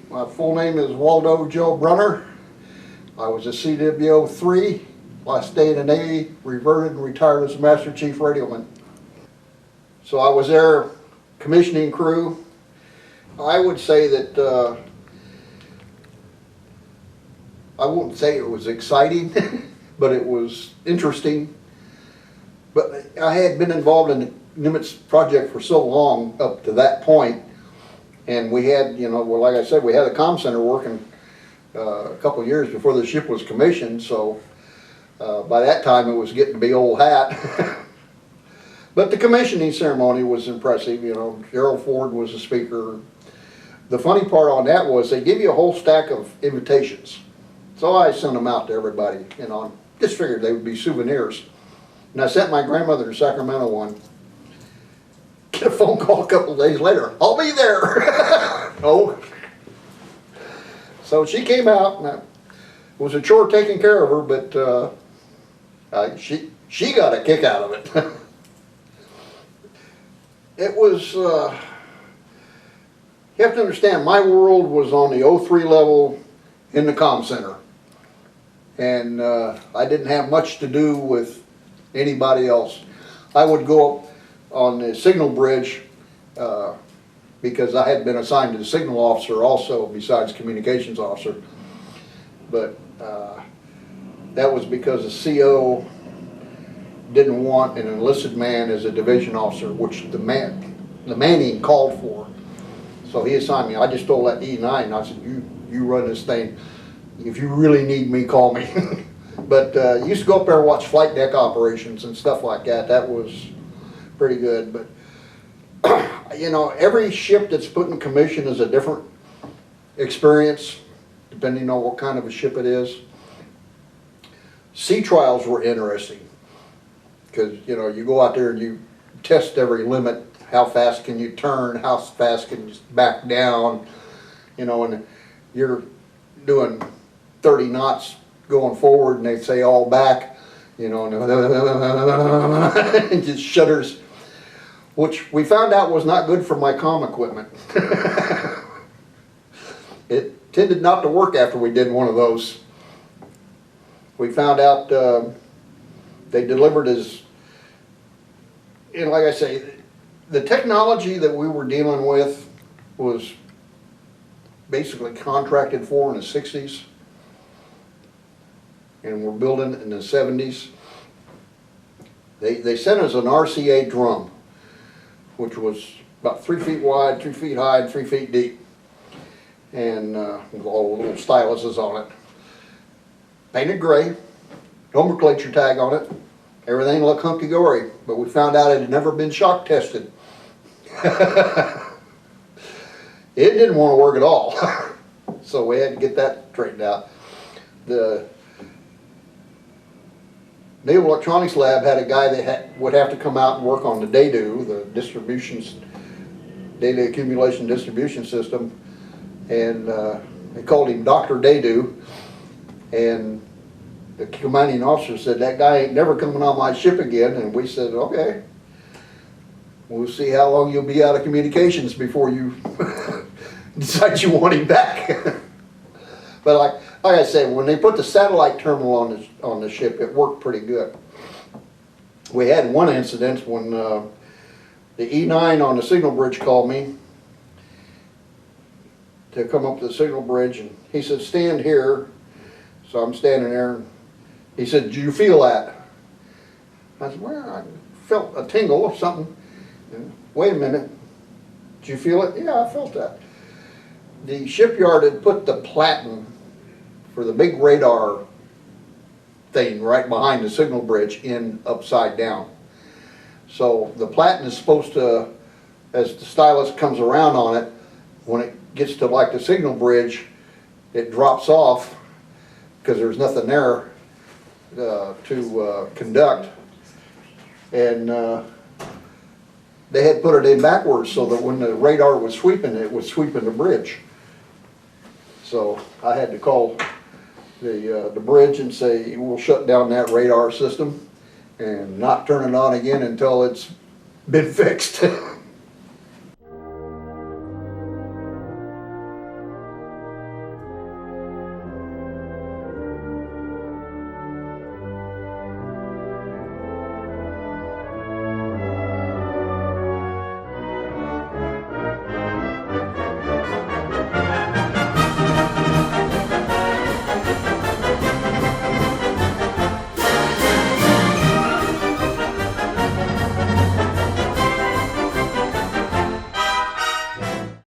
My full name is Waldo Joe Brunner. I was a CWO 3, last day in the Navy, reverted and retired as a Master Chief Radioman. So I was there, commissioning crew. I would say that I wouldn't say it was exciting, but it was interesting. But I had been involved in the Nimitz project for so long up to that point, and we had, well, like I said, we had a comm center working a couple of years before the ship was commissioned, so by that time it was getting to be old hat. But the commissioning ceremony was impressive. Gerald Ford was the speaker. The funny part on that was they give you a whole stack of invitations. So I sent them out to everybody, just figured they would be souvenirs. And I sent my grandmother to Sacramento one. Get a phone call a couple of days later, I'll be there. Oh. So she came out, and it was a chore taking care of her, but she got a kick out of it. It was, you have to understand, my world was on the 03 level in the comm center. And I didn't have much to do with anybody else. I would go up on the signal bridge because I had been assigned to the signal officer also, besides communications officer. But that was because the CO didn't want an enlisted man as a division officer, which the Manning called for. So he assigned me. I just told that E9, and I said, you run this thing. If you really need me, call me. But I used to go up there and watch flight deck operations and stuff like that. That was pretty good. But every ship that's put in commission is a different experience, depending on what kind of a ship it is. Sea trials were interesting because you go out there and you test every limit. How fast can you turn? How fast can you back down? And you're doing 30 knots going forward, and they say all back, and it just shudders, which we found out was not good for my comm equipment. It tended not to work after we did one of those. We found out they delivered as, like I say, the technology that we were dealing with was basically contracted for in the 60s. And we're building in the 70s. They sent us an RCA drum, which was about 3 feet wide, 3 feet high, and 3 feet deep. And with all the little styluses on it. Painted gray, nomenclature tag on it. Everything looked hunky-dory, but we found out it had never been shock tested. It didn't want to work at all. So we had to get that straightened out. The Naval Electronics Lab had a guy that would have to come out and work on the DADU, the data accumulation distribution system, and they called him Dr. DADU, and the commanding officer said, that guy ain't never coming on my ship again, and we said, okay, we'll see how long you'll be out of communications before you decide you want him back. But like I say, when they put the satellite terminal on the ship, it worked pretty good. We had one incident when the E9 on the signal bridge called me to come up to the signal bridge, and he said, stand here. So I'm standing there, and he said, did you feel that? I said, well, I felt a tingle or something. And, wait a minute, did you feel it? Yeah, I felt that. The shipyard had put the platen for the big radar thing right behind the signal bridge in upside down. So the platen is supposed to, as the stylus comes around on it, when it gets to like the signal bridge, it drops off because there's nothing there to conduct. And they had put it in backwards so that when the radar was sweeping, it was sweeping the bridge. So I had to call the bridge and say, we'll shut down that radar system and not turn it on again until it's been fixed.